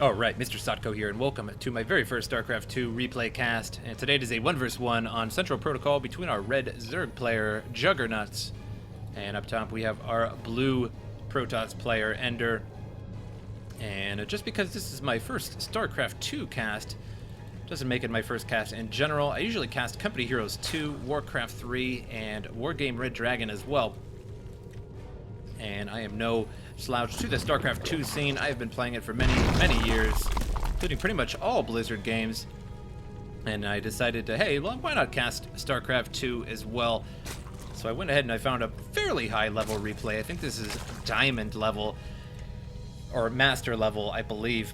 Alright, MrSotko here, and welcome to my very first Starcraft 2 replay cast. And today it is a 1 vs 1 on Central Protocol between our red Zerg player, Juggernutz. And up top we have our blue Protoss player, Ender. And just because this is my first Starcraft 2 cast, doesn't make it my first cast in general. I usually cast Company Heroes 2, Warcraft 3, and Wargame Red Dragon as well. And I am no slouch to the StarCraft 2 scene. I have been playing it for many years, including pretty much all Blizzard games. And I decided to, hey, well, why not cast StarCraft 2 as well? So I went ahead and I found a fairly high level replay. I think this is Diamond level, or Master level, I believe.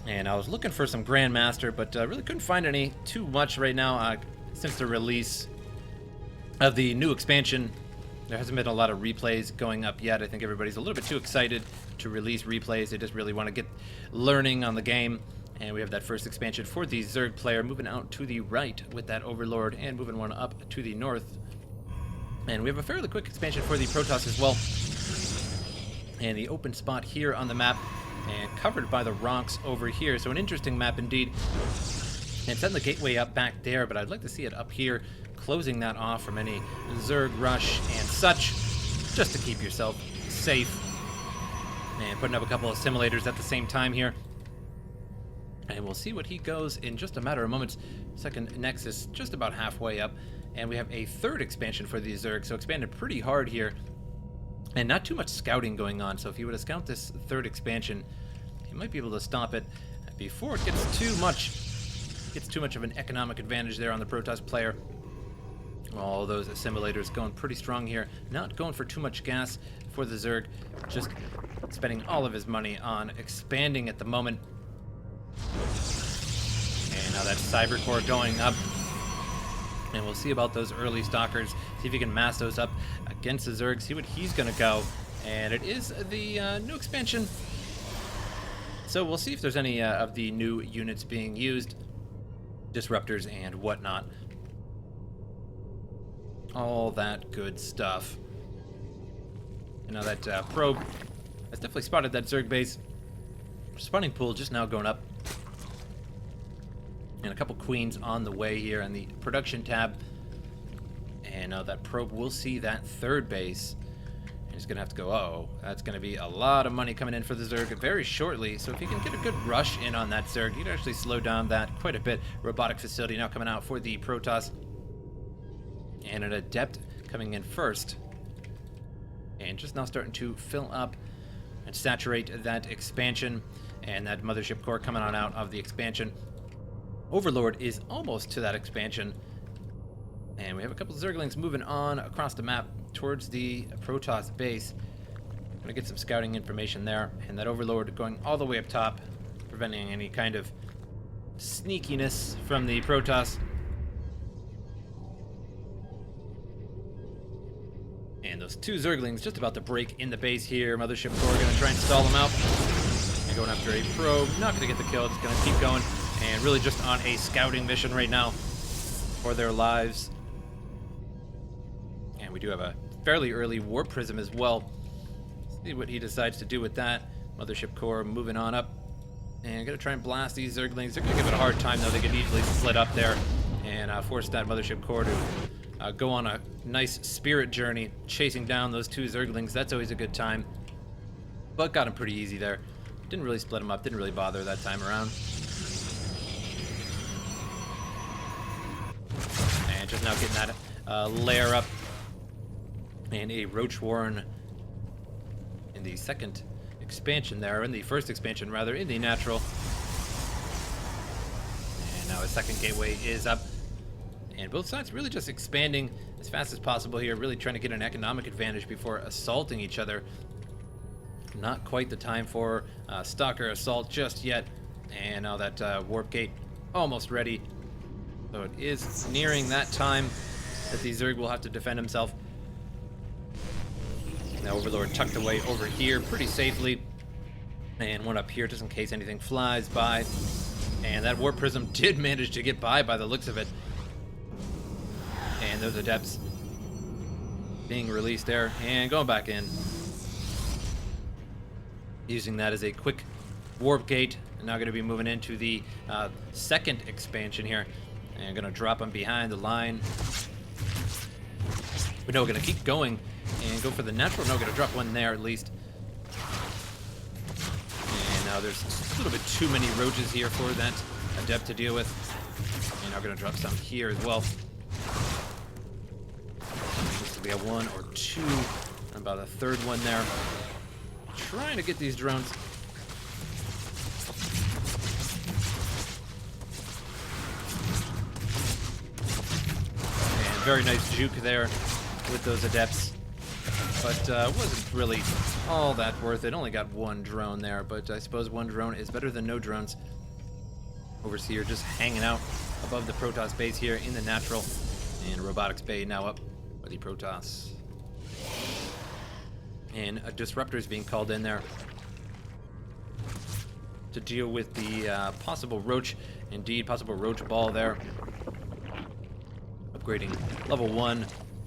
And I was looking for some Grandmaster, but really couldn't find any too much right now since the release of the new expansion. There hasn't been a lot of replays going up yet. I think everybody's a little bit too excited to release replays. They just really want to get learning on the game. And we have that first expansion for the Zerg player, moving out to the right with that Overlord, and moving one up to the north. And we have a fairly quick expansion for the Protoss as well. And the open spot here on the map, and covered by the rocks over here. So an interesting map indeed. And it's setting the gateway up back there, but I'd like to see it up here, closing that off from any Zerg rush and such, just to keep yourself safe. And putting up a couple of simulators at the same time here. And we'll see what he goes in just a matter of moments. Second Nexus just about halfway up. And we have a third expansion for the Zerg, so expanded pretty hard here. And not too much scouting going on, so if you were to scout this third expansion, you might be able to stop it before it gets too much of an economic advantage there on the Protoss player. All those assimilators going pretty strong here. Not going for too much gas for the Zerg. Just spending all of his money on expanding at the moment. And now that Cyber Core going up. And we'll see about those early Stalkers. See if he can mass those up against the Zerg. See what he's going to go. And it is the new expansion. So we'll see if there's any of the new units being used. Disruptors and whatnot. All that good stuff. And now that probe has definitely spotted that Zerg base. Spawning pool just now going up. And a couple queens on the way here on the production tab. And now that probe will see that third base. And he's going to have to go, oh, that's going to be a lot of money coming in for the Zerg very shortly. So if he can get a good rush in on that Zerg, he'd actually slow down that quite a bit. Robotic facility now coming out for the Protoss. And an Adept coming in first. And just now starting to fill up and saturate that expansion. And that Mothership Core coming on out of the expansion. Overlord is almost to that expansion. And we have a couple of Zerglings moving on across the map towards the Protoss base. I'm going to get some scouting information there. And that Overlord going all the way up top, preventing any kind of sneakiness from the Protoss. And those two Zerglings just about to break in the base here. Mothership Core going to try and stall them out. They're going after a probe. Not going to get the kill. Just going to keep going. And really just on a scouting mission right now for their lives. And we do have a fairly early Warp Prism as well. See what he decides to do with that. Mothership Core moving on up. And going to try and blast these Zerglings. They're going to give it a hard time, though. They can easily split up there and force that Mothership Core to go on a nice spirit journey, chasing down those two Zerglings. That's always a good time. But got him pretty easy there. Didn't really split him up. Didn't really bother that time around. And just now getting that layer up. And a Roach Warren in the second expansion there, in the first expansion rather, in the natural. And now a second gateway is up. And both sides really just expanding as fast as possible here, really trying to get an economic advantage before assaulting each other. Not quite the time for Stalker assault just yet. And now that Warp Gate almost ready. So it is nearing that time that the Zerg will have to defend himself. Now Overlord tucked away over here pretty safely. And one up here just in case anything flies by. And that Warp Prism did manage to get by the looks of it. And those Adepts being released there and going back in. Using that as a quick warp gate. And now going to be moving into the second expansion here. And going to drop them behind the line. But no, we're going to keep going and go for the natural. No, going to drop one there at least. And now there's a little bit too many roaches here for that adept to deal with. And now going to drop some here as well. Looks like we have one or two. And about a third one there. Trying to get these drones. And very nice juke there with those adepts. But wasn't really all that worth it. Only got one drone there, but I suppose one drone is better than no drones. Overseer just hanging out above the Protoss base here in the natural. And Robotics Bay now up by the Protoss. And a disruptor is being called in there to deal with the possible roach. Indeed, possible roach ball there. Upgrading level 1.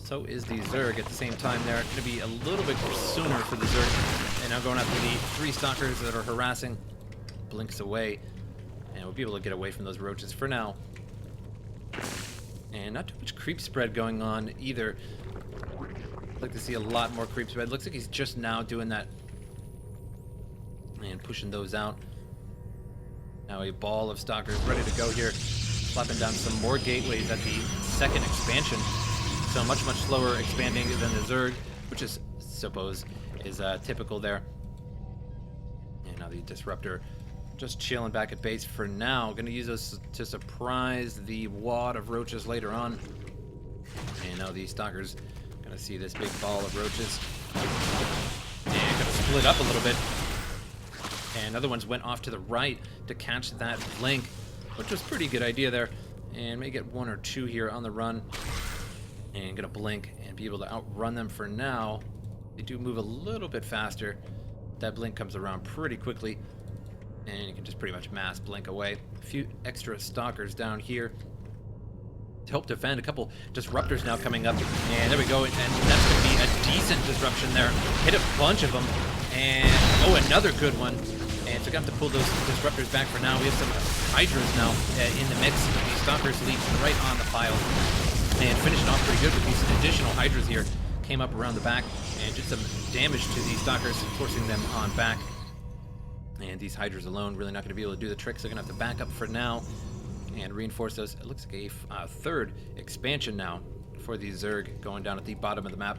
So is the Zerg at the same time there. Going to be a little bit sooner for the Zerg. And now going after the 3 stalkers that are harassing. Blinks away. And we'll be able to get away from those roaches for now. And not too much creep spread going on either. I'd like to see a lot more creep spread. Looks like he's just now doing that. And pushing those out. Now a ball of stalkers ready to go here. Slapping down some more gateways at the second expansion. So much slower expanding than the Zerg, which is, suppose, is typical there. And now the Disruptor just chilling back at base for now. Going to use those to surprise the wad of roaches later on. And now the Stalkers going to see this big ball of roaches. And going to split up a little bit. And other ones went off to the right to catch that blink, which was a pretty good idea there. And may get 1 or 2 here on the run. And gonna blink and be able to outrun them for now. They do move a little bit faster. That blink comes around pretty quickly. And you can just pretty much mass blink away. A few extra stalkers down here to help defend. A couple disruptors now coming up. And there we go. And that's gonna be a decent disruption there. Hit a bunch of them. And oh, another good one. And so we're gonna have to pull those disruptors back for now. We have some hydras now in the mix. These stalkers leap right on the pile. And finishing off pretty good with these additional hydras here. Came up around the back and did some damage to these stalkers, forcing them on back. And these hydras alone really not going to be able to do the trick, so they're going to have to back up for now and reinforce those. It looks like a third expansion now for the Zerg going down at the bottom of the map.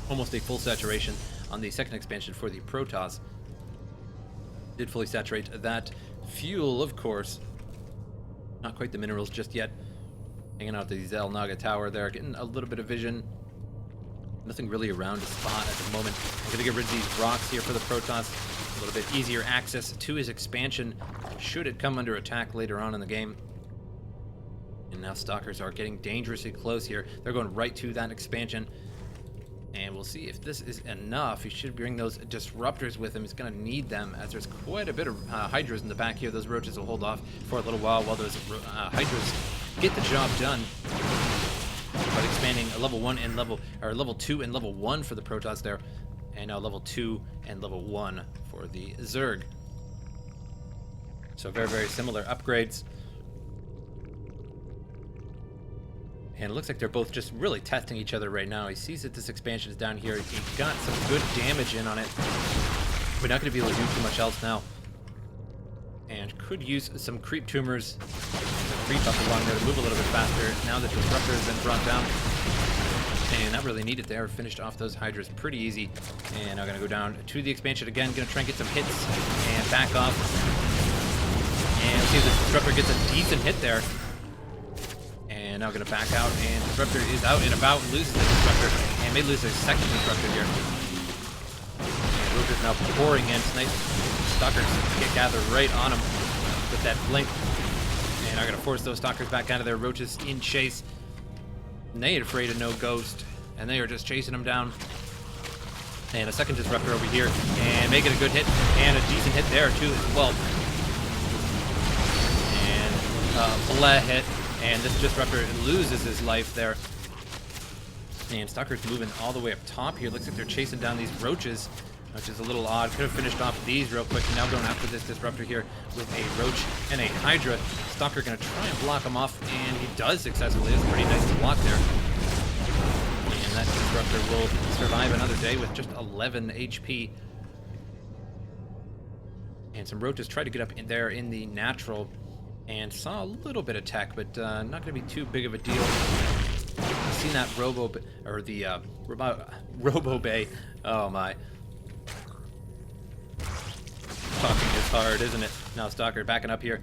Almost a full saturation on the second expansion for the Protoss. Did fully saturate that fuel, of course. Not quite the minerals just yet. Hanging out the Zel Naga Tower there, getting a little bit of vision. Nothing really around to spot at the moment. I'm going to get rid of these rocks here for the Protoss. A little bit easier access to his expansion should it come under attack later on in the game. And now Stalkers are getting dangerously close here. They're going right to that expansion. And we'll see if this is enough. He should bring those disruptors with him. He's going to need them, as there's quite a bit of hydras in the back here. Those roaches will hold off for a little while those hydras get the job done. But expanding a level 1 and level 2 and level 1 for the Protoss there, and now level 2 and level 1 for the Zerg. So very similar upgrades. And it looks like they're both just really testing each other right now. He sees that this expansion is down here. He got some good damage in on it. We're not going to be able to do too much else now. And could use some creep tumors to creep up along there to move a little bit faster. Now that the disruptor has been brought down. And not really needed there. Finished off those hydras pretty easy. And now going to go down to the expansion again. Going to try and get some hits and back off. And let's see if the disruptor gets a decent hit there. And now going to back out, and Disruptor is out and about and loses the Disruptor, and may lose a second Disruptor here. And Roach now pouring in. Nice Stalkers get gathered right on him with that blink. And I'm going to force those Stalkers back out of their Roaches in chase. And they ain't afraid of no ghost, and they are just chasing them down. And a second Disruptor over here, and making a good hit, and a decent hit there too as well. And Blah hit. And this Disruptor loses his life there. And Stalker's moving all the way up top here. Looks like they're chasing down these roaches. which is a little odd. Could have finished off these real quick. Now going after this disruptor here with a Roach and a Hydra. Stalker going to try and block him off, and he does successfully. It's pretty nice to block there. And that disruptor will survive another day with just 11 HP. And some Roaches try to get up in there in the natural and saw a little bit of tech, but not going to be too big of a deal. Seen that Robo Bay. Oh my. Talking is hard, isn't it? Now Stalker backing up here.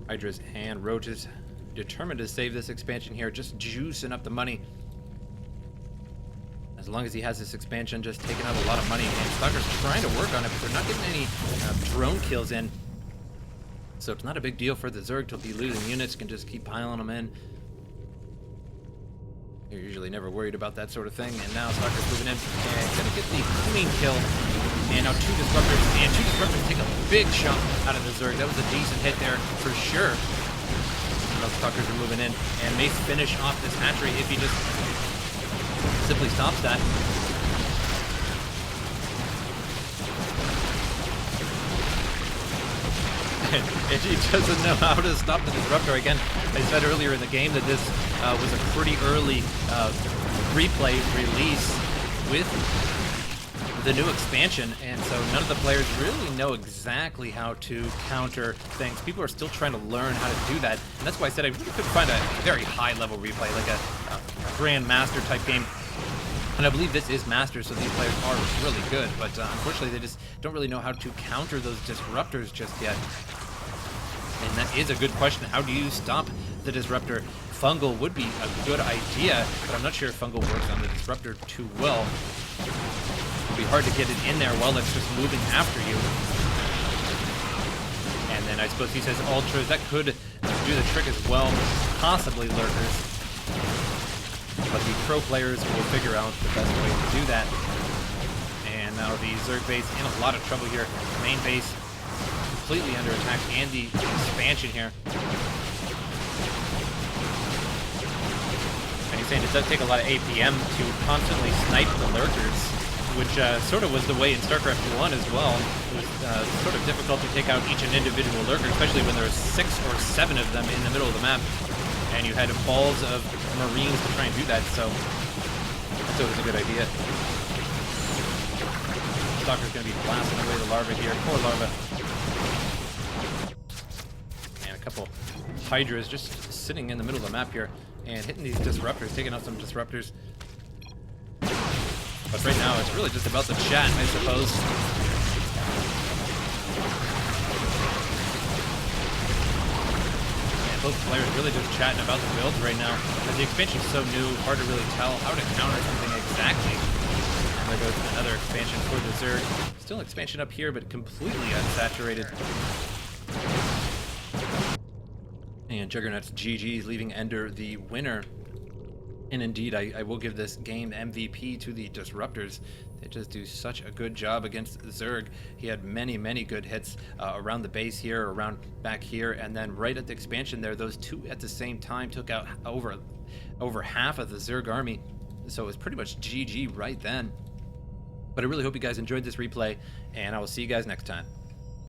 Hydras and Roaches determined to save this expansion here, just juicing up the money. As long as he has this expansion, just taking out a lot of money. And Stalker's trying to work on it, but they're not getting any drone kills in. So it's not a big deal for the Zerg to be losing units, can just keep piling them in. You're usually never worried about that sort of thing. And now Stalker's moving in and gonna get the clean kill. And now two disruptors, and two disruptors take a big chunk out of the Zerg. That was a decent hit there for sure. Now Stalkers are moving in, and may finish off this hatchery if he just simply stops that. And he doesn't know how to stop the disruptor. Again, I said earlier in the game that this was a pretty early replay release with the new expansion, and so none of the players really know exactly how to counter things. People are still trying to learn how to do that, and that's why I said I really couldn't find a very high-level replay, like a Grand Master type game. And I believe this is Master, so these players are really good, but unfortunately they just don't really know how to counter those disruptors just yet. And that is a good question. How do you stop the disruptor? Fungal would be a good idea, but I'm not sure if Fungal works on the disruptor too well. It'd be hard to get it in there while it's just moving after you. And then I suppose he says Ultras. That could do the trick as well. Possibly Lurkers. But the pro players will figure out the best way to do that. And now the Zerg base in a lot of trouble here. Main base completely under attack, and the expansion here. And he's saying it does take a lot of APM to constantly snipe the Lurkers, which sort of was the way in Starcraft 1 as well. It was sort of difficult to take out each and individual Lurker, especially when there were 6 or 7 of them in the middle of the map. And you had balls of Marines to try and do that, so that's always a good idea. Stalker's going to be blasting away the larva here. Poor larva. And a couple Hydras just sitting in the middle of the map here and hitting these disruptors, taking out some disruptors. But right now, it's really just about the chat, I suppose. Both players really just chatting about the builds right now. As the expansion's so new, hard to really tell how to counter something exactly. And there goes another expansion for the Zerg. Still expansion up here, but completely unsaturated. And Juggernutz GG's leaving Ender the winner. And indeed, I will give this game MVP to the Disruptors. They just do such a good job against Zerg. He had many, many good hits around the base here, around back here, and then right at the expansion there, those two at the same time took out over half of the Zerg army. So it was pretty much GG right then. But I really hope you guys enjoyed this replay, and I will see you guys next time.